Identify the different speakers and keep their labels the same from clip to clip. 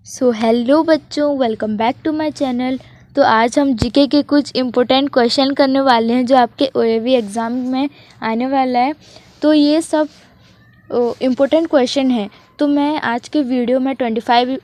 Speaker 1: सो hello बच्चों, welcome back to my channel. तो आज हम जीके के कुछ इम्पोर्टेंट क्वेश्चन करने वाले हैं जो आपके ओएवी एग्ज़ाम में आने वाला है। तो ये सब इम्पोर्टेंट क्वेश्चन हैं। तो मैं आज के वीडियो में 25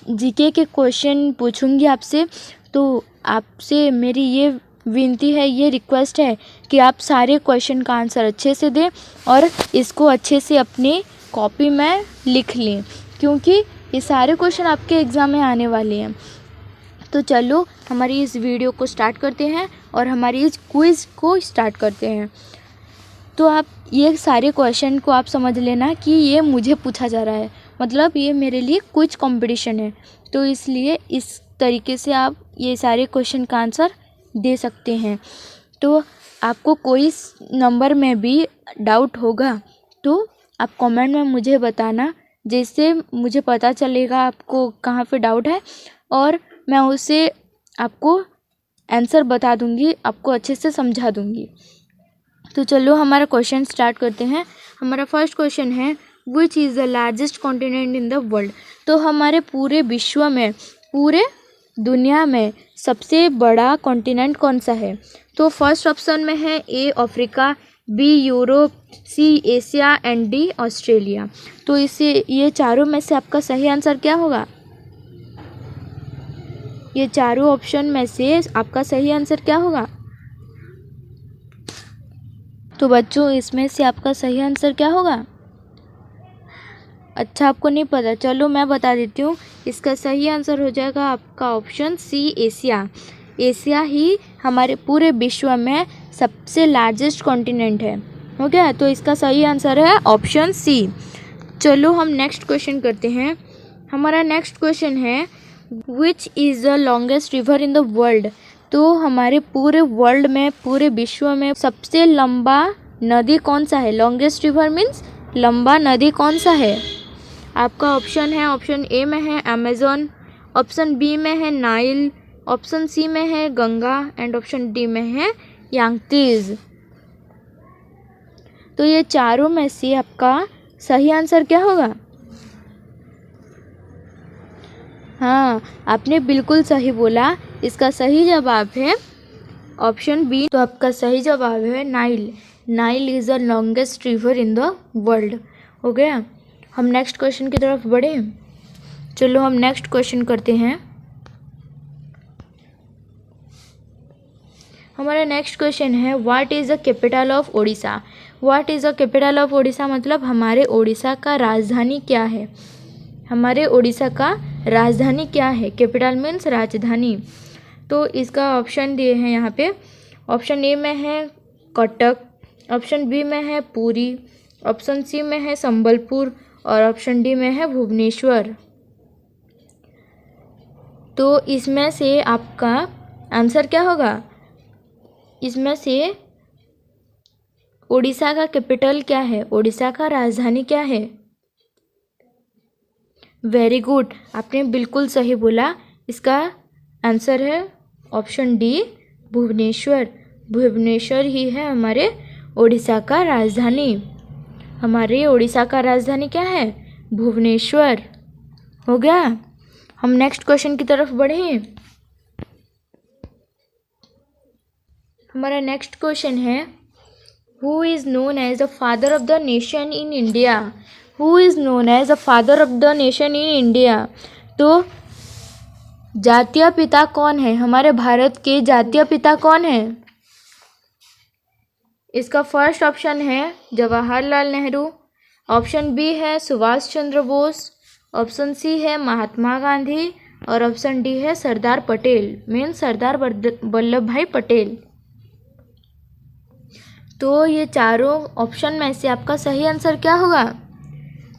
Speaker 1: जीके के क्वेश्चन पूछूंगी आपसे। तो आपसे मेरी ये विनती है, ये रिक्वेस्ट है कि आप सारे क्वेश्चन का आंसर अच्छे से दें और इसको अच्छे से अपनी कॉपी में लिख लें, क्योंकि ये सारे क्वेश्चन आपके एग्ज़ाम में आने वाले हैं। तो चलो हमारी इस वीडियो को स्टार्ट करते हैं और हमारी इस क्विज़ को स्टार्ट करते हैं। तो आप ये सारे क्वेश्चन को आप समझ लेना कि ये मुझे पूछा जा रहा है, मतलब ये मेरे लिए क्विज कंपटीशन है। तो इसलिए इस तरीके से आप ये सारे क्वेश्चन का आंसर दे सकते हैं। तो आपको कोई नंबर में भी डाउट होगा तो आप कमेंट में मुझे बताना, जिससे मुझे पता चलेगा आपको कहाँ पे डाउट है और मैं उसे आपको आंसर बता दूंगी, आपको अच्छे से समझा दूंगी। तो चलो हमारा क्वेश्चन स्टार्ट करते हैं। हमारा फर्स्ट क्वेश्चन है, विच is the largest continent in the world. तो हमारे पूरे विश्व में, पूरे दुनिया में सबसे बड़ा कॉन्टिनेंट कौन सा है? तो फर्स्ट ऑप्शन में है A Africa, B Europe, C Asia and D Australia. तो इसे ये चारों में से आपका सही आंसर क्या होगा? ये चारों ऑप्शन में से आपका सही आंसर क्या होगा? तो बच्चों, इसमें से आपका सही आंसर क्या होगा? अच्छा, आपको नहीं पता, चलो मैं बता देती हूँ। इसका सही आंसर हो जाएगा आपका ऑप्शन सी एशिया। एशिया ही हमारे पूरे विश्व में सबसे लार्जेस्ट कॉन्टिनेंट है। हो गया, तो इसका सही आंसर है ऑप्शन सी। चलो हम नेक्स्ट क्वेश्चन करते हैं। हमारा नेक्स्ट क्वेश्चन है, विच is the longest river in the world. तो हमारे पूरे वर्ल्ड में, पूरे विश्व में सबसे लंबा नदी कौन सा है? लॉन्गेस्ट रिवर मीन्स लंबा नदी कौन सा है? आपका ऑप्शन है, ऑप्शन ए में है अमेज़न, ऑप्शन बी में है नाइल, ऑप्शन सी में है गंगा एंड ऑप्शन डी में है यांगतीज। तो ये चारों में से आपका सही आंसर क्या होगा? हाँ, आपने बिल्कुल सही बोला। इसका सही जवाब है ऑप्शन बी। तो आपका सही जवाब है Nile. Nile is the longest river in the world. हो गया। हम नेक्स्ट क्वेश्चन की तरफ बढ़े। चलो हम नेक्स्ट क्वेश्चन करते हैं। हमारा नेक्स्ट क्वेश्चन है, what is the capital of Odisha. What is the capital of Odisha मतलब हमारे ओडिशा का राजधानी क्या है? हमारे ओडिशा का राजधानी क्या है? कैपिटल मीन्स राजधानी। तो इसका ऑप्शन दिए हैं यहाँ पे। ऑप्शन ए में है कटक, ऑप्शन बी में है पुरी, ऑप्शन सी में है संबलपुर और ऑप्शन डी में है भुवनेश्वर। तो इसमें से आपका आंसर क्या होगा? इसमें से ओडिशा का कैपिटल क्या है? ओडिशा का राजधानी क्या है? वेरी गुड, आपने बिल्कुल सही बोला। इसका आंसर है ऑप्शन डी भुवनेश्वर। भुवनेश्वर ही है हमारे ओडिशा का राजधानी। हमारे ओडिशा का राजधानी क्या है? भुवनेश्वर। हो गया। हम नेक्स्ट क्वेश्चन की तरफ बढ़ें। हमारा नेक्स्ट क्वेश्चन है, who is known as the father of the nation in India. Who is known as the father of the nation in India. तो जातीय पिता कौन है? हमारे भारत के जातीय पिता कौन है? इसका फर्स्ट ऑप्शन है जवाहरलाल नेहरू, ऑप्शन बी है सुभाष चंद्र बोस, ऑप्शन सी है महात्मा गांधी और ऑप्शन डी है सरदार पटेल, मीन सरदार वल्लभ भाई पटेल। तो ये चारों ऑप्शन में से आपका सही आंसर क्या होगा?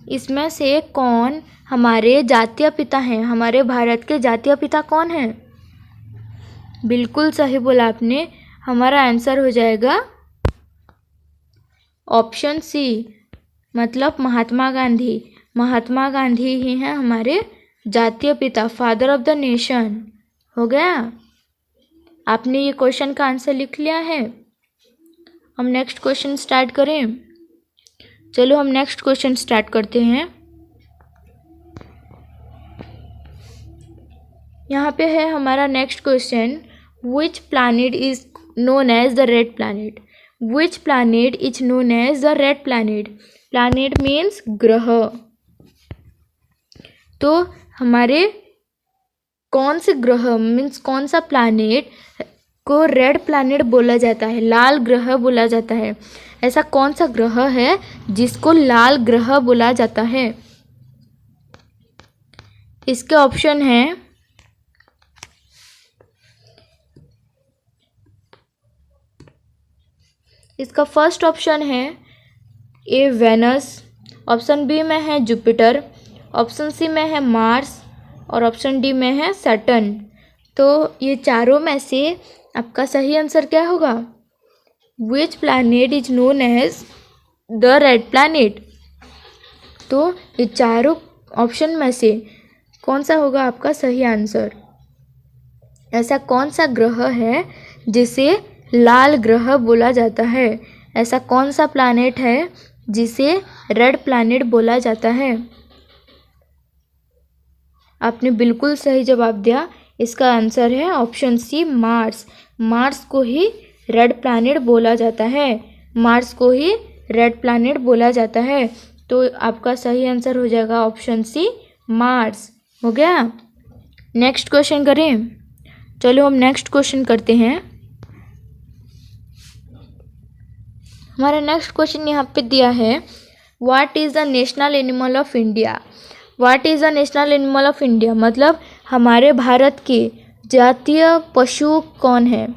Speaker 1: इसमें से कौन हमारे जातीय पिता हैं? हमारे भारत के जातीय पिता कौन हैं? बिल्कुल सही बोला आपने। हमारा आंसर हो जाएगा ऑप्शन सी, मतलब महात्मा गांधी। महात्मा गांधी ही हैं हमारे जातीय पिता, फादर ऑफ द नेशन। हो गया। आपने ये क्वेश्चन का आंसर लिख लिया है। हम नेक्स्ट क्वेश्चन स्टार्ट करें। चलो हम नेक्स्ट क्वेश्चन स्टार्ट करते हैं। यहाँ पे है हमारा next question, which planet is known as the red planet? Which planet is known as the red planet? Planet means ग्रह। तो हमारे कौन से ग्रह मीन्स कौन सा प्लैनेट को रेड प्लैनेट बोला जाता है, लाल ग्रह बोला जाता है? ऐसा कौन सा ग्रह है जिसको लाल ग्रह बोला जाता है? इसके ऑप्शन है इसका फर्स्ट ऑप्शन है ए वेनस, ऑप्शन बी में है जुपिटर, ऑप्शन सी में है मार्स और ऑप्शन डी में है सैटर्न। तो ये चारों में से आपका सही आंसर क्या होगा? Which planet is known as the red planet? तो ये चारों ऑप्शन में से कौन सा होगा आपका सही आंसर? ऐसा कौन सा ग्रह है जिसे लाल ग्रह बोला जाता है? ऐसा कौन सा प्लैनेट है जिसे रेड प्लैनेट बोला जाता है? आपने बिल्कुल सही जवाब दिया। इसका आंसर है ऑप्शन सी मार्स। मार्स को ही रेड प्लैनेट बोला जाता है। मार्स को ही रेड प्लैनेट बोला जाता है। तो आपका सही आंसर हो जाएगा ऑप्शन सी मार्स। हो गया। नेक्स्ट क्वेश्चन करें। चलो हम नेक्स्ट क्वेश्चन करते हैं। हमारा नेक्स्ट क्वेश्चन यहाँ पे दिया है, what is the national animal of India? What is the national animal of India मतलब हमारे भारत के जातीय पशु कौन है?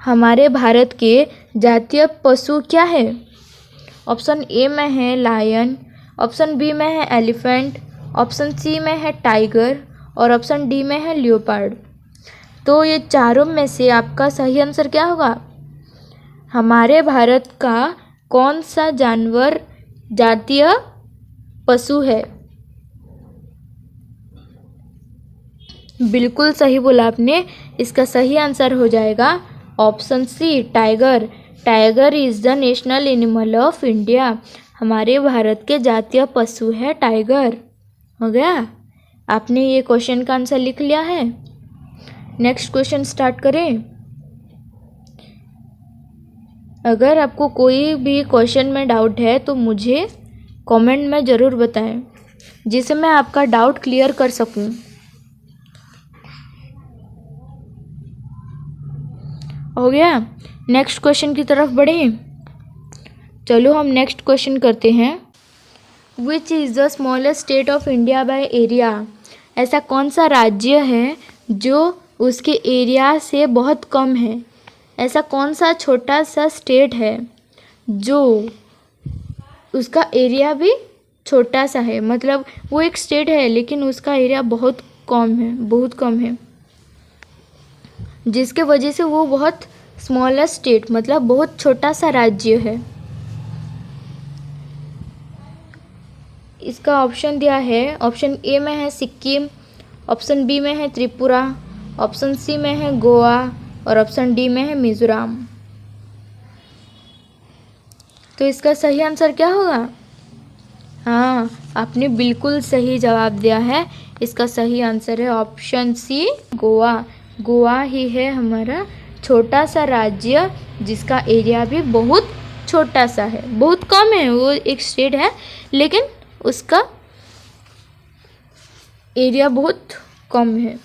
Speaker 1: हमारे भारत के जातीय पशु क्या है? ऑप्शन ए में है लायन, ऑप्शन बी में है एलिफेंट, ऑप्शन सी में है टाइगर और ऑप्शन डी में है लियोपार्ड। तो ये चारों में से आपका सही आंसर क्या होगा? हमारे भारत का कौन सा जानवर जातीय पशु है? बिल्कुल सही बोला आपने। इसका सही आंसर हो जाएगा option C tiger. Tiger is the national animal of India. हमारे भारत के जातीय पशु है टाइगर। हो गया। आपने ये क्वेश्चन का आंसर लिख लिया है। नेक्स्ट क्वेश्चन स्टार्ट करें। अगर आपको कोई भी क्वेश्चन में डाउट है तो मुझे कमेंट में ज़रूर बताएं, जिससे मैं आपका डाउट क्लियर कर सकूं। हो गया। नेक्स्ट क्वेश्चन की तरफ बढ़ें। चलो हम नेक्स्ट क्वेश्चन करते हैं। Which is the smallest state of India by area? ऐसा कौन सा राज्य है जो उसके एरिया से बहुत कम है? ऐसा कौन सा छोटा सा स्टेट है जो उसका एरिया भी छोटा सा है? मतलब वो एक स्टेट है लेकिन उसका एरिया बहुत कम है, जिसके वजह से वो बहुत स्मॉलेस्ट स्टेट मतलब बहुत छोटा सा राज्य है। इसका ऑप्शन दिया है, ऑप्शन ए में है सिक्किम, ऑप्शन बी में है त्रिपुरा, ऑप्शन सी में है गोवा और ऑप्शन डी में है मिजोरम। तो इसका सही आंसर क्या होगा? हाँ, आपने बिल्कुल सही जवाब दिया है। इसका सही आंसर है ऑप्शन सी गोवा। गोवा ही है हमारा छोटा सा राज्य जिसका एरिया भी बहुत छोटा सा है, बहुत कम है। वो एक स्टेट है लेकिन उसका एरिया बहुत कम है।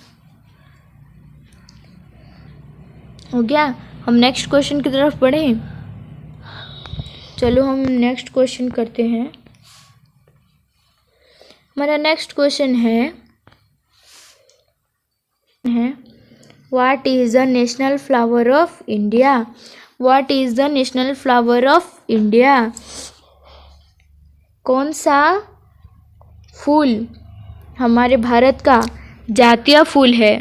Speaker 1: हो गया। हम नेक्स्ट क्वेश्चन की तरफ बढ़ें। चलो हम नेक्स्ट क्वेश्चन करते हैं। हमारा नेक्स्ट क्वेश्चन है what is the national flower of India? What is the national flower of India? कौन सा फूल हमारे भारत का जातीय फूल है?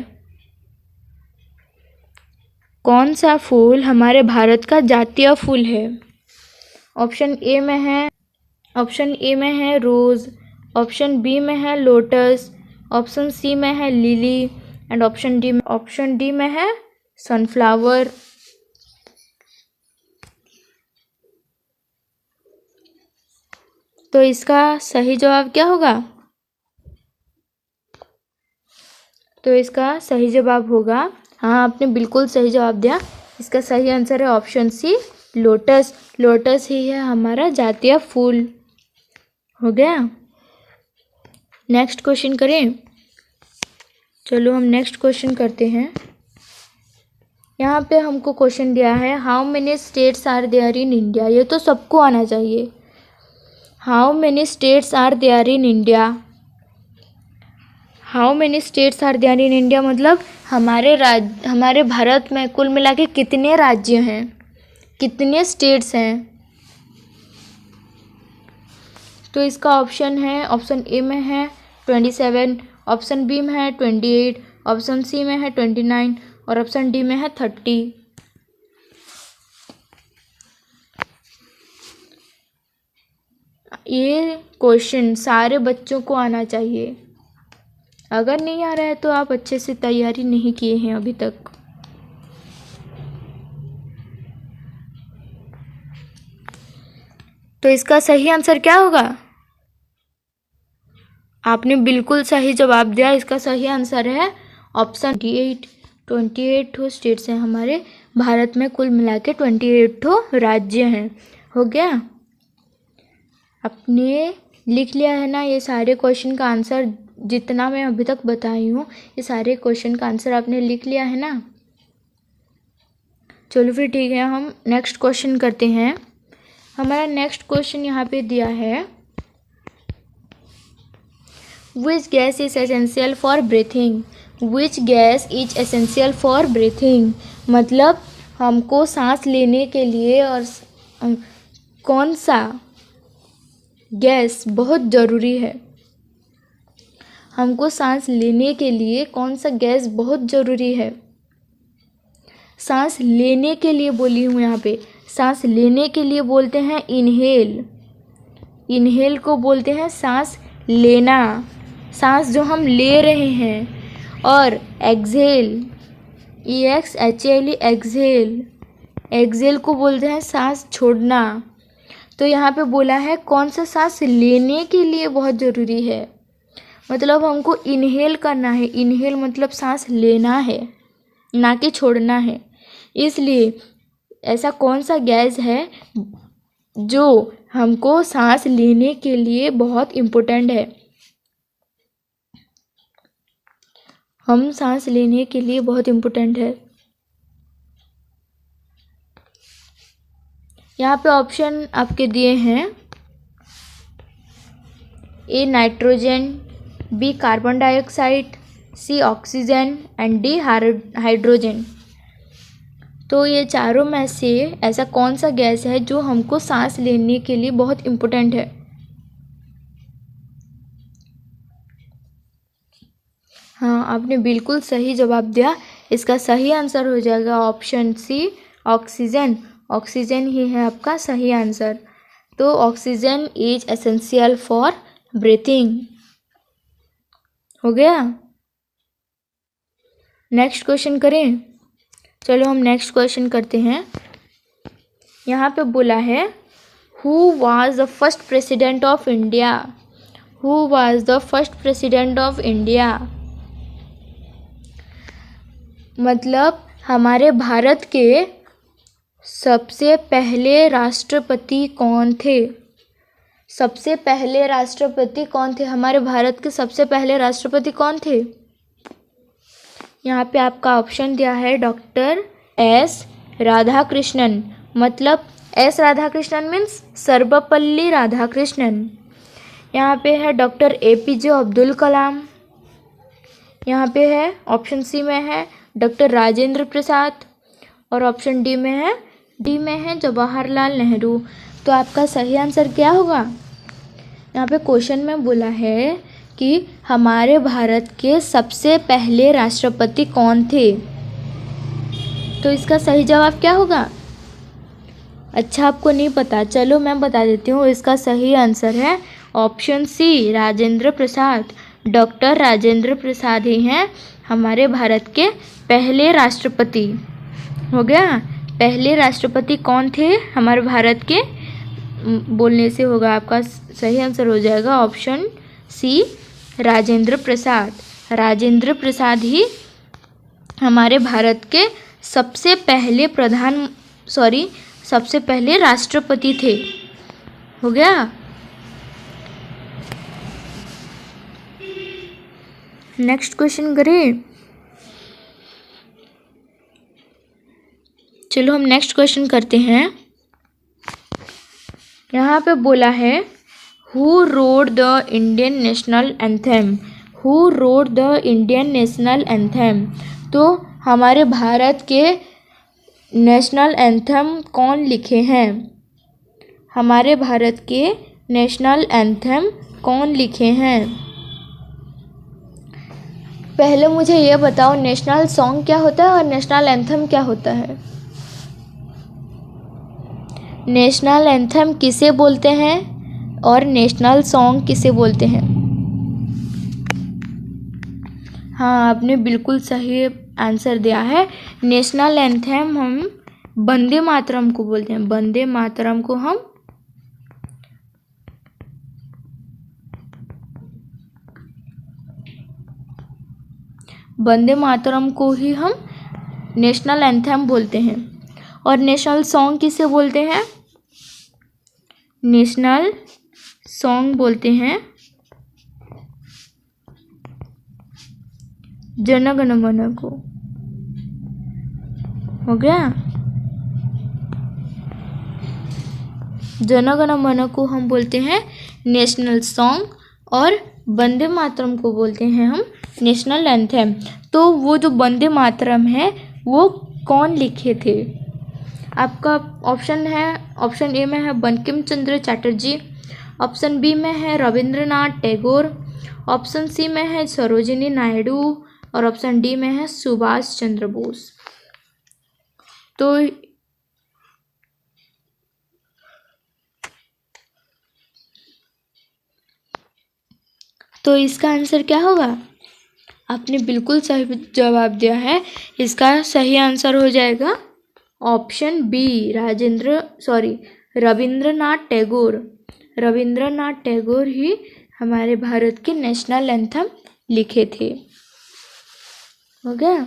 Speaker 1: कौन सा फूल हमारे भारत का जातीय फूल है? ऑप्शन ए में है रोज़, ऑप्शन बी में है लोटस, ऑप्शन सी में है लिली एंड ऑप्शन डी में है सनफ्लावर। तो इसका सही जवाब क्या होगा? तो इसका सही जवाब होगा, हाँ आपने बिल्कुल सही जवाब दिया। इसका सही आंसर है ऑप्शन सी, लोटस। लोटस ही है हमारा जातीय फूल। हो गया। नेक्स्ट क्वेश्चन करें। चलो हम नेक्स्ट क्वेश्चन करते हैं। यहाँ पे हमको क्वेश्चन दिया है, how many states are there in India. ये तो सबको आना चाहिए। How many states are there in India. How many states are there in India मतलब हमारे भारत में कुल मिला के कितने राज्य हैं, कितने स्टेट्स हैं। तो इसका ऑप्शन है, ऑप्शन ए में है 27, ऑप्शन बी में है 28, ऑप्शन सी में है 29 और ऑप्शन डी में है 30। ये क्वेश्चन सारे बच्चों को आना चाहिए। अगर नहीं आ रहा है तो आप अच्छे से तैयारी नहीं किए हैं अभी तक। तो इसका सही आंसर क्या होगा? आपने बिल्कुल सही जवाब दिया। इसका सही आंसर है ऑप्शन 28। 28 ठो स्टेट्स हैं हमारे भारत में, कुल मिला के 28 ठो राज्य हैं। हो गया। आपने लिख लिया है ना ये सारे क्वेश्चन का आंसर, जितना मैं अभी तक बताई हूँ ये सारे क्वेश्चन का आंसर आपने लिख लिया है ना। चलो फिर ठीक है, हम नेक्स्ट क्वेश्चन करते हैं। हमारा नेक्स्ट क्वेश्चन यहाँ पे दिया है, which gas is essential for breathing. Which gas is essential for breathing मतलब हमको सांस लेने के लिए और कौन सा गैस बहुत ज़रूरी है। हमको सांस लेने के लिए कौन सा गैस बहुत ज़रूरी है। सांस लेने के लिए बोली हूँ यहाँ पे। सांस लेने के लिए बोलते हैं इनहेल। इनहेल को बोलते हैं सांस लेना, सांस जो हम ले रहे हैं। और एक्सहेल, EXHAL, एक्सहेल, एक्सहेल को बोलते हैं सांस छोड़ना। तो यहाँ पे बोला है कौन सा सांस लेने के लिए बहुत ज़रूरी है, मतलब हमको इनहेल करना है। इनहेल मतलब सांस लेना है, ना कि छोड़ना है। इसलिए ऐसा कौन सा गैस है जो हमको सांस लेने के लिए बहुत इम्पोर्टेंट है। हम सांस लेने के लिए बहुत इम्पोर्टेंट है। यहाँ पे ऑप्शन आपके दिए हैं, A nitrogen, B carbon dioxide, C oxygen and D hydrogen. तो ये चारों में से ऐसा कौन सा गैस है जो हमको सांस लेने के लिए बहुत इम्पोर्टेंट है। हाँ आपने बिल्कुल सही जवाब दिया। इसका सही आंसर हो जाएगा ऑप्शन सी, ऑक्सीजन। ऑक्सीजन ही है आपका सही आंसर। तो oxygen is essential for breathing. हो गया। नेक्स्ट क्वेश्चन करें। चलो हम नेक्स्ट क्वेश्चन करते हैं। यहाँ पे बोला है, who was the first president of India. Who was the first president of India मतलब हमारे भारत के सबसे पहले राष्ट्रपति कौन थे। सबसे पहले राष्ट्रपति कौन थे, हमारे भारत के सबसे पहले राष्ट्रपति कौन थे। यहाँ पे आपका ऑप्शन दिया है डॉक्टर एस राधाकृष्णन, मतलब एस राधाकृष्णन मीन्स सर्वपल्ली राधाकृष्णन। यहाँ पे है डॉक्टर APJ अब्दुल कलाम। यहाँ पे है ऑप्शन सी में है डॉक्टर राजेंद्र प्रसाद और ऑप्शन डी में है जवाहरलाल नेहरू। तो आपका सही आंसर क्या होगा? यहाँ पे क्वेश्चन में बोला है कि हमारे भारत के सबसे पहले राष्ट्रपति कौन थे, तो इसका सही जवाब क्या होगा? अच्छा आपको नहीं पता, चलो मैं बता देती हूँ। इसका सही आंसर है ऑप्शन सी, राजेंद्र प्रसाद। डॉक्टर राजेंद्र प्रसाद ही हैं हमारे भारत के पहले राष्ट्रपति। हो गया। पहले राष्ट्रपति कौन थे हमारे भारत के, बोलने से होगा आपका सही आंसर हो जाएगा ऑप्शन सी, राजेंद्र प्रसाद। राजेंद्र प्रसाद ही हमारे भारत के सबसे पहले राष्ट्रपति थे। हो गया। नेक्स्ट क्वेश्चन करें। चलो हम नेक्स्ट क्वेश्चन करते हैं। यहाँ पे बोला है who wrote the Indian national anthem. Who wrote the Indian national anthem. तो हमारे भारत के नेशनल एंथम कौन लिखे हैं? हमारे भारत के नेशनल एंथम कौन लिखे हैं? पहले मुझे ये बताओ नेशनल सॉन्ग क्या होता है और नेशनल एंथम क्या होता है? नेशनल एंथम किसे बोलते हैं और नेशनल सॉन्ग किसे बोलते हैं? हाँ, आपने बिल्कुल सही आंसर दिया है। नेशनल एंथम हम वंदे मातरम को बोलते हैं। वंदे मातरम को हम वंदे मातरम को ही हम नेशनल एंथम बोलते हैं। और नेशनल सॉन्ग किसे बोलते हैं? नेशनल सॉन्ग बोलते हैं जन गण मन को। हो गया। जन गण मन को हम बोलते हैं नेशनल सॉन्ग और वंदे मातरम को बोलते हैं हम नेशनल एंथम। तो वो जो वंदे मातरम है वो कौन लिखे थे? आपका ऑप्शन है, ऑप्शन ए में है बंकिम चंद्र चटर्जी, ऑप्शन बी में है रविंद्रनाथ टैगोर, ऑप्शन सी में है सरोजिनी नायडू और ऑप्शन डी में है सुभाष चंद्र बोस। तो इसका आंसर क्या होगा? आपने बिल्कुल सही जवाब दिया है। इसका सही आंसर हो जाएगा ऑप्शन बी रविंद्रनाथ टैगोर। रविंद्रनाथ टैगोर ही हमारे भारत के नेशनल एंथम लिखे थे। हो गया।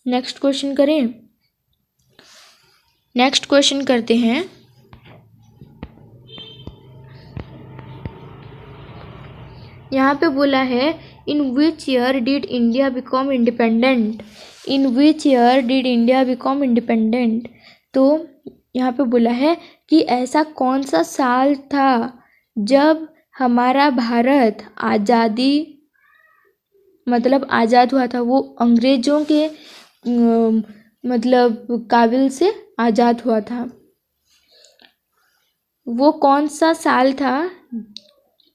Speaker 1: नेक्स्ट क्वेश्चन करें। नेक्स्ट क्वेश्चन करते हैं। यहाँ पे बोला है in which year did India become independent. In which year did India become independent. तो यहाँ पे बोला है कि ऐसा कौन सा साल था जब हमारा भारत आज़ाद हुआ था। वो अंग्रेजों के काबिल से आज़ाद हुआ था। वो कौन सा साल था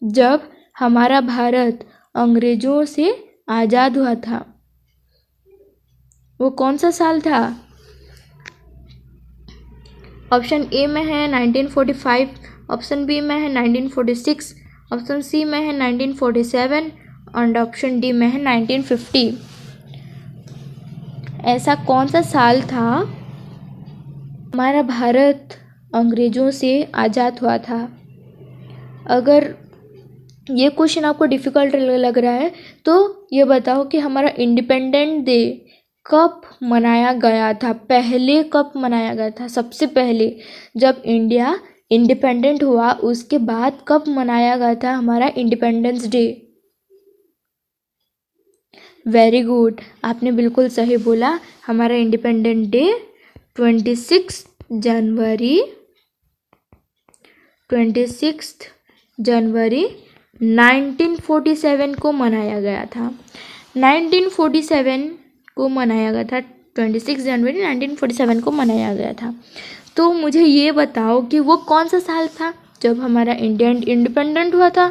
Speaker 1: जब हमारा भारत अंग्रेजों से आज़ाद हुआ था? वो कौन सा साल था? ऑप्शन ए में है 1945, ऑप्शन बी में है 1946, ऑप्शन सी में है 1947 और ऑप्शन डी में है 1950। ऐसा कौन सा साल था हमारा भारत अंग्रेजों से आज़ाद हुआ था? अगर ये क्वेश्चन आपको डिफ़िकल्ट लग रहा है तो ये बताओ कि हमारा इंडिपेंडेंट डे कब मनाया गया था? पहले कब मनाया गया था? सबसे पहले जब इंडिया इंडिपेंडेंट हुआ उसके बाद कब मनाया गया था हमारा इंडिपेंडेंस डे? वेरी गुड, आपने बिल्कुल सही बोला। हमारा इंडिपेंडेंट डे 26 जनवरी 1947 को मनाया गया था। 1947 को मनाया गया था। 26 जनवरी 1947 को मनाया गया था। तो मुझे ये बताओ कि वो कौन सा साल था जब हमारा इंडिया इंडिपेंडेंट हुआ था?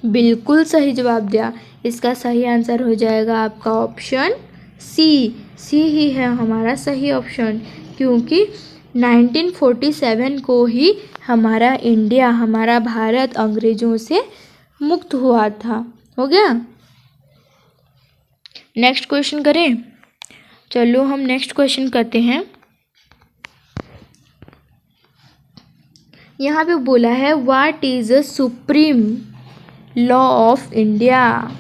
Speaker 1: बिल्कुल सही जवाब दिया। इसका सही आंसर हो जाएगा आपका ऑप्शन सी। सी ही है हमारा सही ऑप्शन, क्योंकि 1947 को ही हमारा इंडिया, हमारा भारत अंग्रेजों से मुक्त हुआ था। हो गया। नेक्स्ट क्वेश्चन करें। चलो हम नेक्स्ट क्वेश्चन करते हैं। यहाँ पे बोला है what is the supreme law of India.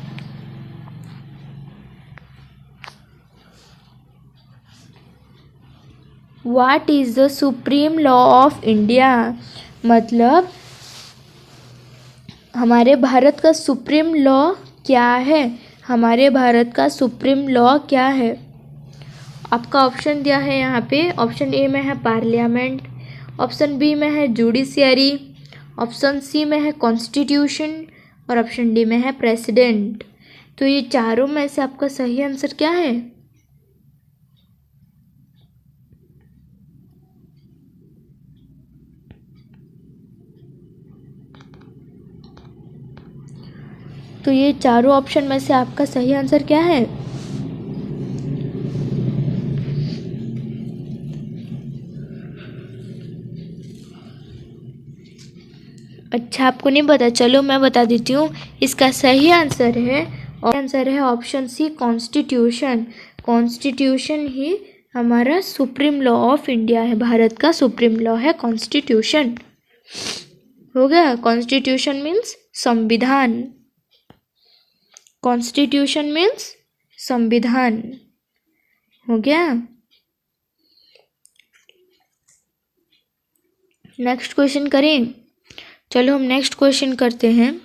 Speaker 1: What is the supreme law of India मतलब हमारे भारत का सुप्रीम लॉ क्या है। हमारे भारत का सुप्रीम लॉ क्या है। आपका ऑप्शन दिया है यहाँ पे। ऑप्शन ए में है पार्लियामेंट, ऑप्शन बी में है जुडिशियरी, ऑप्शन सी में है कॉन्स्टिट्यूशन और ऑप्शन डी में है प्रेसिडेंट। तो ये चारों में से आपका सही आंसर क्या है। तो ये चारों ऑप्शन में से आपका सही आंसर क्या है। अच्छा, आपको नहीं पता, चलो मैं बता देती हूँ। इसका सही आंसर है ऑप्शन सी कॉन्स्टिट्यूशन। कॉन्स्टिट्यूशन ही हमारा सुप्रीम लॉ ऑफ इंडिया है। भारत का सुप्रीम लॉ है कॉन्स्टिट्यूशन। हो गया। कॉन्स्टिट्यूशन मीन्स संविधान। कॉन्स्टिट्यूशन मीन्स संविधान। हो गया। नेक्स्ट क्वेश्चन करें। चलो हम नेक्स्ट क्वेश्चन करते हैं।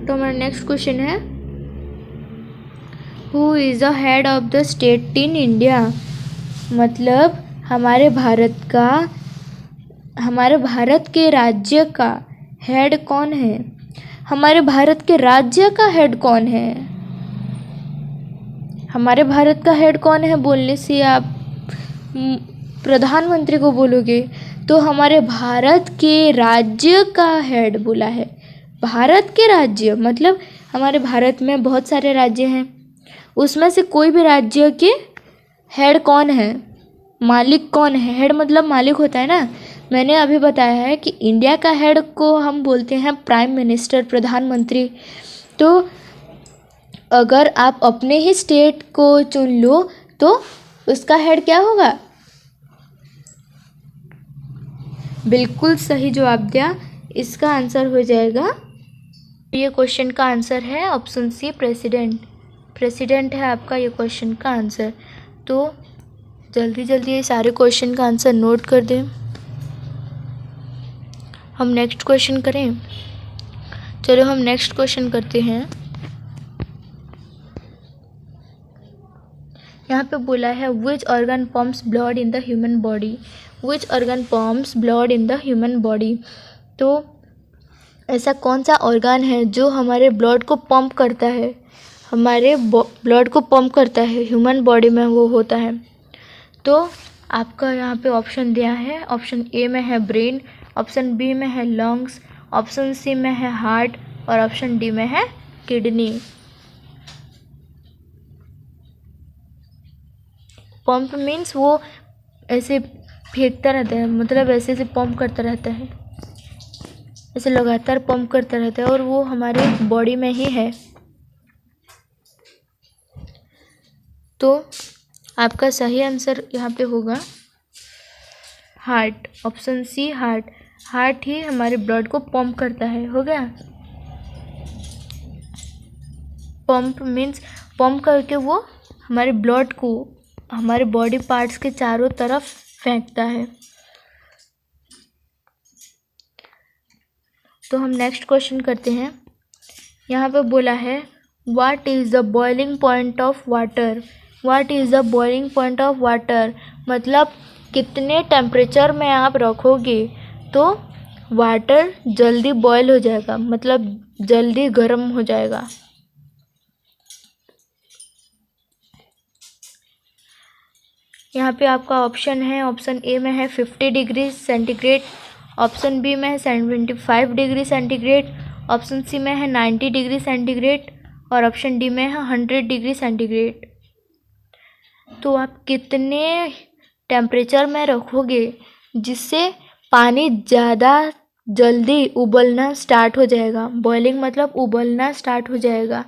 Speaker 1: तो हमारा नेक्स्ट क्वेश्चन है who is the head of the state in India. मतलब हमारे भारत के राज्य का हेड कौन है। हमारे भारत के राज्य का हेड कौन है। हमारे भारत का हेड कौन है बोलने से आप प्रधानमंत्री को बोलोगे, तो हमारे भारत के राज्य का हेड बोला है। भारत के राज्य मतलब हमारे भारत में बहुत सारे राज्य हैं, उसमें से कोई भी राज्य के हेड कौन है, मालिक कौन है। हेड मतलब मालिक होता है ना। मैंने अभी बताया है कि इंडिया का हेड को हम बोलते हैं प्राइम मिनिस्टर, प्रधानमंत्री। तो अगर आप अपने ही स्टेट को चुन लो तो उसका हेड क्या होगा। बिल्कुल सही जवाब दिया। इसका आंसर हो जाएगा, ये क्वेश्चन का आंसर है ऑप्शन सी प्रेसिडेंट। प्रेसिडेंट है आपका ये क्वेश्चन का आंसर। तो जल्दी जल्दी ये सारे क्वेश्चन का आंसर नोट कर दें। हम नेक्स्ट क्वेश्चन करें। चलो हम नेक्स्ट क्वेश्चन करते हैं। यहाँ पे बोला है which organ pumps blood in the human body. Which organ pumps blood in the human body. तो ऐसा कौन सा ऑर्गन है जो हमारे ब्लड को पंप करता है, हमारे ब्लड को पंप करता है, ह्यूमन बॉडी में वो होता है। तो आपका यहाँ पे ऑप्शन दिया है। ऑप्शन ए में है ब्रेन, ऑप्शन बी में है लंग्स, ऑप्शन सी में है हार्ट और ऑप्शन डी में है किडनी। पंप मीन्स वो ऐसे फेंकता रहता है, मतलब ऐसे से पंप करता रहता है, ऐसे लगातार पंप करता रहता है और वो हमारे बॉडी में ही है। तो आपका सही आंसर यहाँ पे होगा heart, option C heart. Heart ही हमारे ब्लड को पंप करता है। हो गया। पंप मीन्स पंप करके वो हमारे ब्लड को हमारे बॉडी पार्ट्स के चारों तरफ फेंकता है। तो हम नेक्स्ट क्वेश्चन करते हैं। यहाँ पे बोला है what is the boiling point of water. What is the boiling point of water मतलब कितने टेम्परेचर में आप रखोगे तो वाटर जल्दी बॉयल हो जाएगा, मतलब जल्दी गर्म हो जाएगा। यहाँ पे आपका ऑप्शन है, ऑप्शन ए में है 50 डिग्री सेंटीग्रेड, ऑप्शन बी में है 75 डिग्री सेंटीग्रेड, ऑप्शन सी में है 90 डिग्री सेंटीग्रेड और ऑप्शन डी में है 100 डिग्री सेंटीग्रेड। तो आप कितने टेम्परेचर में रखोगे जिससे पानी ज़्यादा जल्दी उबलना स्टार्ट हो जाएगा। बॉइलिंग मतलब उबलना स्टार्ट हो जाएगा।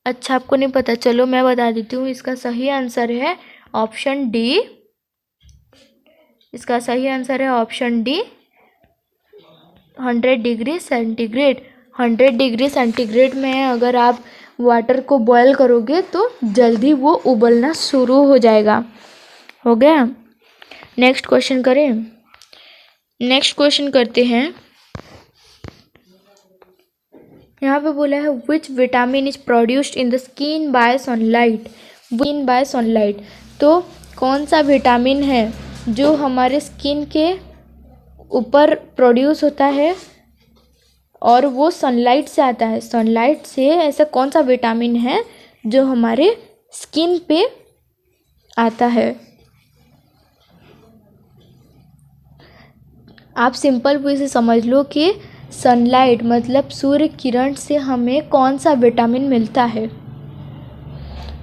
Speaker 1: अच्छा, आपको नहीं पता, चलो मैं बता देती हूँ। इसका सही आंसर है ऑप्शन डी। इसका सही आंसर है option D 100 degree centigrade. 100 degree centigrade में अगर आप वाटर को बॉयल करोगे तो जल्दी वो उबलना शुरू हो जाएगा। हो गया। नेक्स्ट क्वेश्चन करें। नेक्स्ट क्वेश्चन करते हैं। यहाँ पे बोला है which vitamin is produced in the skin bye sunlight. Skin bye sunlight, तो कौन सा विटामिन है जो हमारे स्किन के ऊपर प्रोड्यूस होता है और वो सनलाइट से आता है। सनलाइट से ऐसा कौन सा विटामिन है जो हमारे स्किन पे आता है। आप सिंपल वे से समझ लो कि सनलाइट मतलब सूर्य किरण से हमें कौन सा विटामिन मिलता है।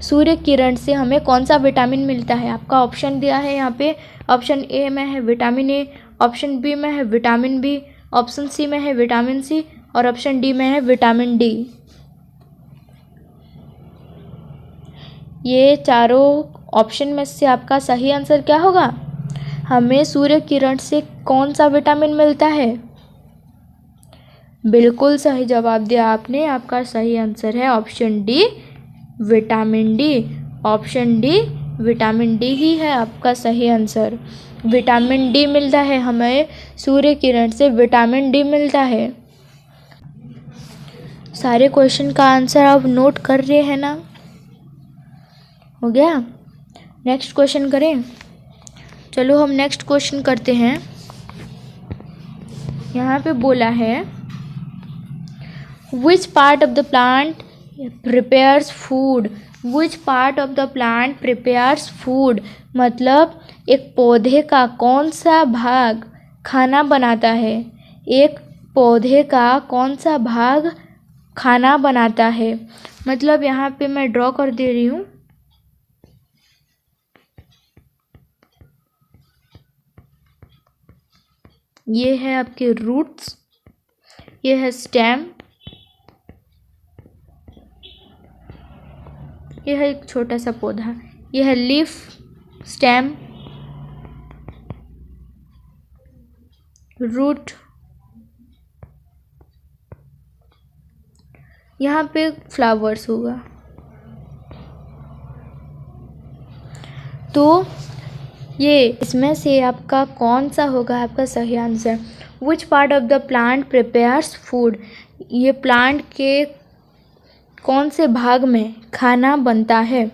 Speaker 1: सूर्य किरण से हमें कौन सा विटामिन मिलता है। आपका ऑप्शन दिया है यहाँ पे। ऑप्शन ए में है विटामिन ए, ऑप्शन बी में है विटामिन बी, ऑप्शन सी में है विटामिन सी और ऑप्शन डी में है विटामिन डी। ये चारों ऑप्शन में से आपका सही आंसर क्या होगा। हमें सूर्य किरण से कौन सा विटामिन मिलता है। बिल्कुल सही जवाब दिया आपने। आपका सही आंसर है option D vitamin D. Option D vitamin D ही है आपका सही आंसर। विटामिन डी मिलता है हमें, सूर्य किरण से विटामिन डी मिलता है। सारे क्वेश्चन का आंसर आप नोट कर रहे हैं ना। हो गया। नेक्स्ट क्वेश्चन करें। चलो हम नेक्स्ट क्वेश्चन करते हैं। यहाँ पे बोला है which part of the plant prepares food. Which part of the plant prepares food मतलब एक पौधे का कौन सा भाग खाना बनाता है। एक पौधे का कौन सा भाग खाना बनाता है। मतलब यहाँ पे मैं ड्रॉ कर दे रही हूँ। ये है आपके रूट्स, ये है स्टेम, यह है एक छोटा सा पौधा, यह है लीफ, स्टेम, रूट। यहाँ पे फ्लावर्स होगा। तो ये इसमें से आपका कौन सा होगा आपका सही answer. Which part of the plant prepares food, ये प्लांट के कौन से भाग में खाना बनता है।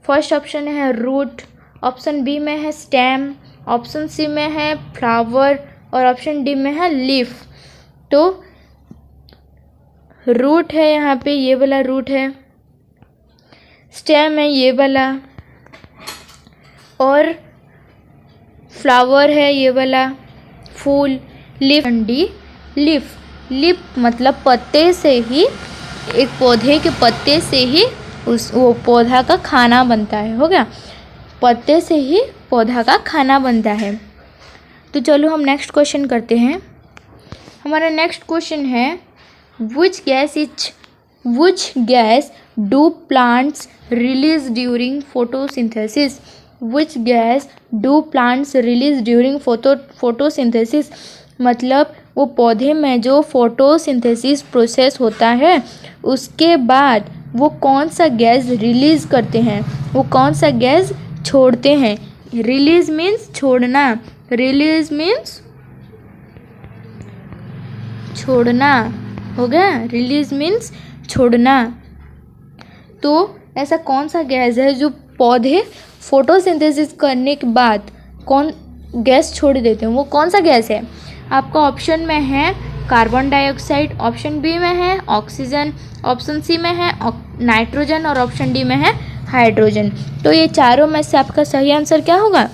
Speaker 1: फर्स्ट ऑप्शन है रूट, ऑप्शन बी में है स्टेम, ऑप्शन सी में है फ्लावर और ऑप्शन डी में है लीफ। तो रूट है यहाँ पे, ये वाला रूट है, स्टेम है ये वाला और फ्लावर है ये वाला फूल, लीफ डी लीफ। लीफ मतलब पत्ते से ही, एक पौधे के पत्ते से ही वो पौधा का खाना बनता है। हो गया। पत्ते से ही पौधा का खाना बनता है। तो चलो हम नेक्स्ट क्वेश्चन करते हैं। हमारा नेक्स्ट क्वेश्चन है which gas do plants release during photosynthesis. Which gas do plants release during photosynthesis मतलब वो पौधे में जो फोटोसिंथेसिस प्रोसेस होता है उसके बाद वो कौन सा गैस रिलीज़ करते हैं, वो कौन सा गैस छोड़ते हैं। रिलीज मीन्स छोड़ना, रिलीज मीन्स छोड़ना। हो गया। रिलीज मीन्स छोड़ना। तो ऐसा कौन सा गैस है जो पौधे फोटोसिंथेसिस करने के बाद कौन गैस छोड़ देते हैं, वो कौन सा गैस है। आपका ऑप्शन में है कार्बन डाइऑक्साइड, ऑप्शन बी में है ऑक्सीजन, ऑप्शन सी में है नाइट्रोजन और ऑप्शन डी में है हाइड्रोजन। तो ये चारों में से आपका सही आंसर क्या होगा।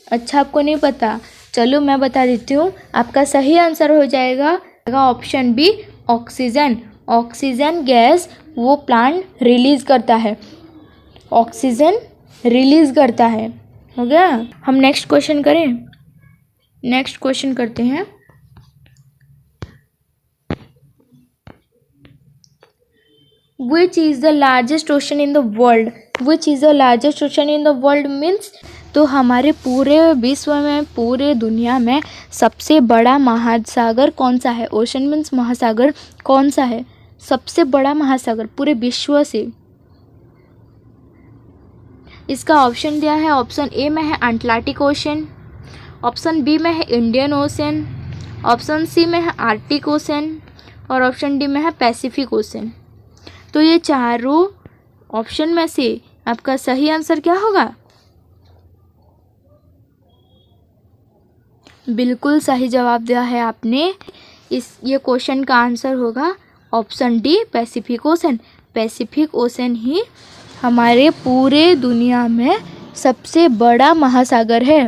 Speaker 1: अच्छा, आपको नहीं पता, चलो मैं बता देती हूँ। आपका सही आंसर हो जाएगा option B oxygen. Oxygen gas वो प्लांट रिलीज करता है, ऑक्सीजन रिलीज करता है। हो गया। हम नेक्स्ट क्वेश्चन करें। नेक्स्ट क्वेश्चन करते हैं। Which is the largest ocean in the world, which is the largest ocean in the world means, तो हमारे पूरे विश्व में, पूरे दुनिया में सबसे बड़ा महासागर कौन सा है। ओशन मीन्स महासागर, कौन सा है सबसे बड़ा महासागर पूरे विश्व से। इसका ऑप्शन दिया है, ऑप्शन ए में है अटलांटिक ओशन, ऑप्शन बी में है इंडियन ओशन, ऑप्शन सी में है आर्कटिक ओशन और ऑप्शन डी में है पैसिफिक ओशन। तो ये चारों ऑप्शन में से आपका सही आंसर क्या होगा। बिल्कुल सही जवाब दिया है आपने। ये क्वेश्चन का आंसर होगा option D Pacific Ocean. Pacific Ocean ही हमारे पूरे दुनिया में सबसे बड़ा महासागर है।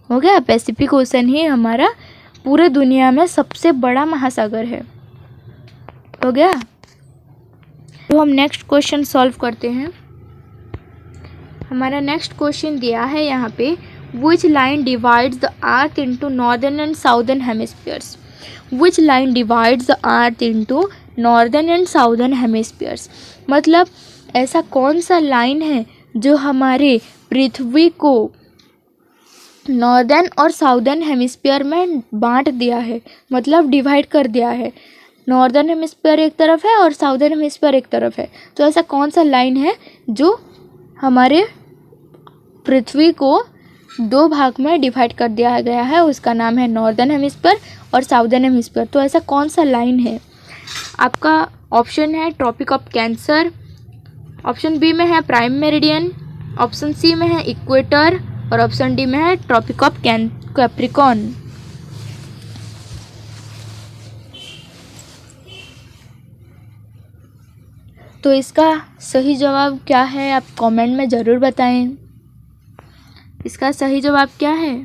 Speaker 1: हो गया, पैसिफिक ओशन ही हमारा पूरे दुनिया में सबसे बड़ा महासागर है। हो गया। तो हम नेक्स्ट क्वेश्चन सॉल्व करते हैं। हमारा नेक्स्ट क्वेश्चन दिया है यहाँ पे, which line divides the earth into northern and southern hemispheres. Which line divides the earth into northern and southern hemispheres, मतलब ऐसा कौन सा लाइन है जो हमारे पृथ्वी को नॉर्दर्न और साउदर्न हेमिस्फीयर में बांट दिया है, मतलब डिवाइड कर दिया है। नॉर्दर्न हेमिस्फीयर एक तरफ है और साउदर्न हेमिस्फीयर एक तरफ है। तो ऐसा कौन सा लाइन है जो हमारे पृथ्वी को दो भाग में डिवाइड कर दिया गया है, उसका नाम है नॉर्दर्न हेमिस्फीयर और साउदर्न हेमिस्फीयर। तो ऐसा कौन सा लाइन है। आपका ऑप्शन है tropic of cancer, option B में है प्राइम मेरिडियन, ऑप्शन सी में है इक्वेटर और ऑप्शन डी में है ट्रॉपिक ऑफ कैप्रिकॉर्न। तो इसका सही जवाब क्या है आप कमेंट में ज़रूर बताएं। इसका सही जवाब क्या है।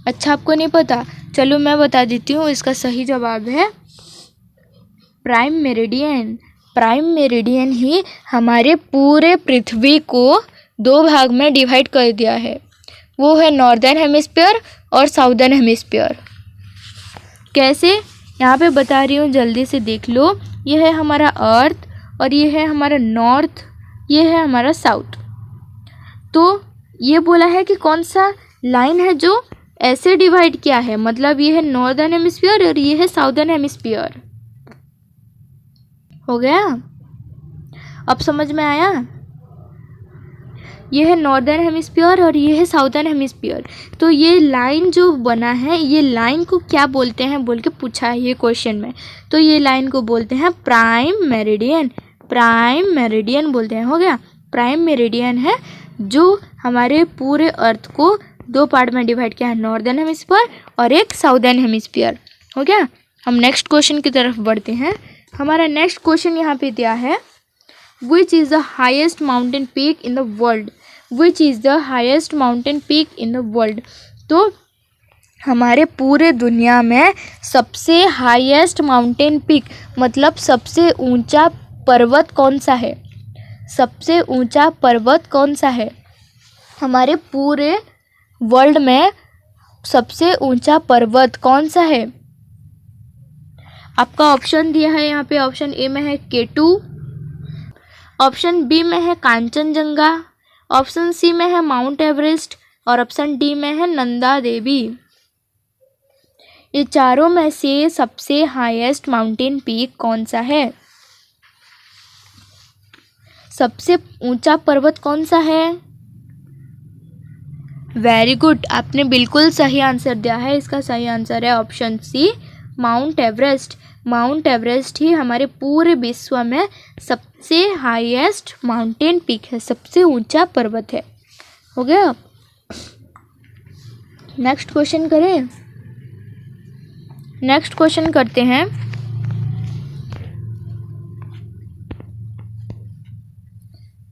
Speaker 1: अच्छा, आपको नहीं पता, चलो मैं बता देती हूँ। इसका सही जवाब है प्राइम मेरिडियन। प्राइम मेरिडियन ही हमारे पूरे पृथ्वी को दो भाग में डिवाइड कर दिया है, वो है नॉर्दर्न हेमिस्फीयर और साउदर्न हेमिस्फीयर। कैसे, यहाँ पे बता रही हूँ, जल्दी से देख लो। ये है हमारा अर्थ और ये है हमारा नॉर्थ, ये है हमारा साउथ। तो ये बोला है कि कौन सा लाइन है जो ऐसे डिवाइड किया है, मतलब ये है नॉर्दर्न हेमिस्फीयर और ये है साउदर्न हेमिस्फीयर। हो गया, अब समझ में आया। ये है नॉर्दर्न हेमिस्फीयर और ये है साउदर्न हेमिस्फीयर। तो ये लाइन जो बना है, ये लाइन को क्या बोलते हैं बोल के पूछा है ये क्वेश्चन में। तो ये लाइन को बोलते हैं प्राइम मेरिडियन। प्राइम मेरिडियन बोलते हैं। हो गया, प्राइम मेरिडियन है जो हमारे पूरे अर्थ को दो पार्ट में डिवाइड किया है, नॉर्दर्न हेमिस्फीयर और एक साउदर्न हेमिस्फीयर। हो गया, हम नेक्स्ट क्वेश्चन की तरफ बढ़ते हैं। हमारा नेक्स्ट क्वेश्चन यहाँ पे दिया है, Which is the highest mountain peak in the world? Which is the highest mountain peak in the world? तो हमारे पूरे दुनिया में सबसे हाईएस्ट माउंटेन पीक, मतलब सबसे ऊंचा पर्वत कौन सा है। सबसे ऊंचा पर्वत कौन सा है हमारे पूरे वर्ल्ड में, सबसे ऊंचा पर्वत कौन सा है। आपका ऑप्शन दिया है यहाँ पे, ऑप्शन ए में है K2, ऑप्शन बी में है कांचनजंगा, ऑप्शन सी में है माउंट एवरेस्ट और ऑप्शन डी में है नंदा देवी। ये चारों में से सबसे हाईएस्ट माउंटेन पीक कौन सा है। सबसे ऊंचा पर्वत कौन सा है। वेरी गुड, आपने बिल्कुल सही आंसर दिया है। इसका सही आंसर है option C, Mount Everest. Mount Everest ही हमारे पूरे विश्व में सबसे हाईएस्ट माउंटेन पीक है, सबसे ऊंचा पर्वत है। हो गया, नेक्स्ट क्वेश्चन करें। नेक्स्ट क्वेश्चन करते हैं।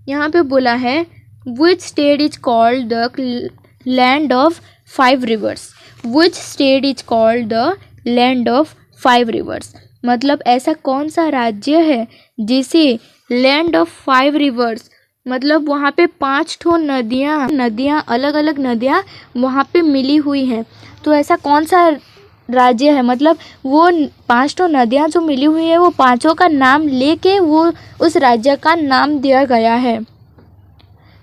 Speaker 1: यहाँ पे बोला है, which state is called the land of 5 reverse. Which state is called the land of 5 reverse, मतलब ऐसा कौन सा राज्य है जिसे लैंड ऑफ 5 रिवर्स, मतलब वहाँ पे 5 ठो नदियाँ अलग अलग नदियाँ वहाँ पे मिली हुई हैं। तो ऐसा कौन सा राज्य है, मतलब वो 5 तो नदियाँ जो मिली हुई है वो पांचों का नाम लेके वो उस राज्य का नाम दिया गया है।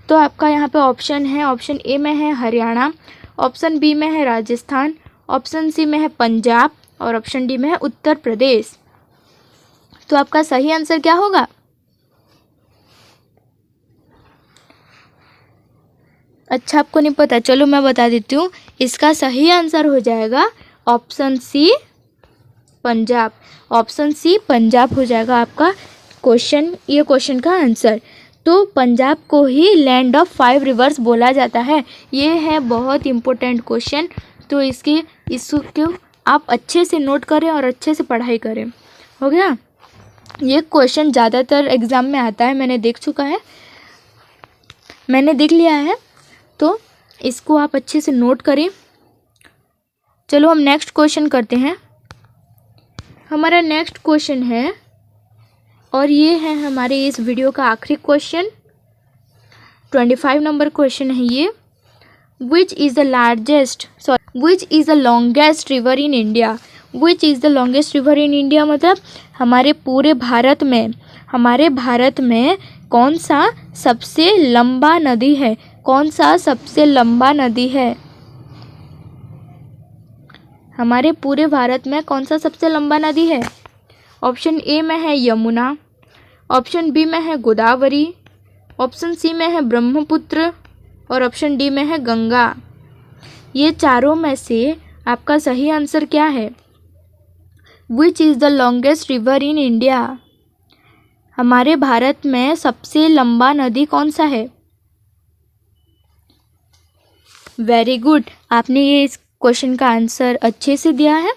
Speaker 1: तो आपका यहाँ पे ऑप्शन है, ऑप्शन ए में है हरियाणा, ऑप्शन बी में है राजस्थान, ऑप्शन सी में है पंजाब और ऑप्शन डी में है उत्तर प्रदेश। तो आपका सही आंसर क्या होगा? अच्छा, आपको नहीं पता, चलो मैं बता देती हूँ। इसका सही आंसर हो जाएगा option C Punjab. Option C Punjab हो जाएगा आपका ये क्वेश्चन का आंसर। तो पंजाब को ही लैंड ऑफ 5 रिवर्स बोला जाता है। ये है बहुत इम्पोर्टेंट क्वेश्चन, तो इसको आप अच्छे से नोट करें और अच्छे से पढ़ाई करें। हो गया? ये क्वेश्चन ज़्यादातर एग्ज़ाम में आता है, मैंने देख लिया है, तो इसको आप अच्छे से नोट करें। चलो हम नेक्स्ट क्वेश्चन करते हैं। हमारा नेक्स्ट क्वेश्चन है, और ये है हमारे इस वीडियो का आखिरी क्वेश्चन, 25 नंबर क्वेश्चन है ये। विच is the longest river in India? Which is the longest river in India मतलब हमारे भारत में कौन सा सबसे लंबा नदी है? कौन सा सबसे लंबा नदी है? हमारे पूरे भारत में कौन सा सबसे लंबा नदी है? ऑप्शन ए में है यमुना, ऑप्शन बी में है गोदावरी, ऑप्शन सी में है ब्रह्मपुत्र और ऑप्शन डी में है गंगा। ये चारों में से आपका सही आंसर क्या है? विच is the longest river in India? हमारे भारत में सबसे लंबा नदी कौन सा है? वेरी गुड, आपने ये इस क्वेश्चन का आंसर अच्छे से दिया है।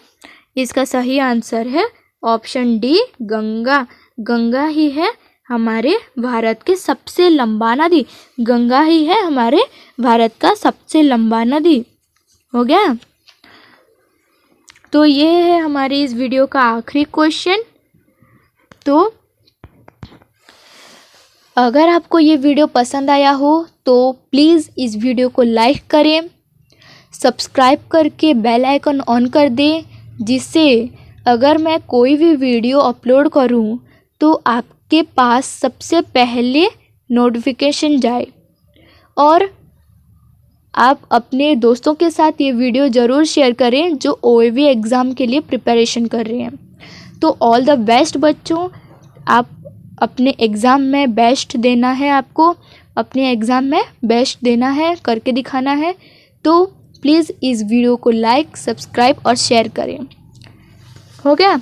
Speaker 1: इसका सही आंसर है ऑप्शन डी गंगा। गंगा ही है हमारे भारत के सबसे लंबा नदी। गंगा ही है हमारे भारत का सबसे लंबा नदी। हो गया? तो ये है हमारे इस वीडियो का आखिरी क्वेश्चन। तो अगर आपको ये वीडियो पसंद आया हो तो प्लीज़ इस वीडियो को लाइक करें, सब्सक्राइब करके बेल आइकन ऑन कर दें, जिससे अगर मैं कोई भी वीडियो अपलोड करूं तो आपके पास सबसे पहले नोटिफिकेशन जाए। और आप अपने दोस्तों के साथ ये वीडियो ज़रूर शेयर करें जो OAV एग्ज़ाम के लिए प्रिपरेशन कर रहे हैं। तो ऑल द बेस्ट बच्चों, आप अपने एग्ज़ाम में बेस्ट देना है, आपको अपने एग्ज़ाम में बेस्ट देना है, करके दिखाना है। तो प्लीज़ इस वीडियो को लाइक, सब्सक्राइब और शेयर करें। हो गया?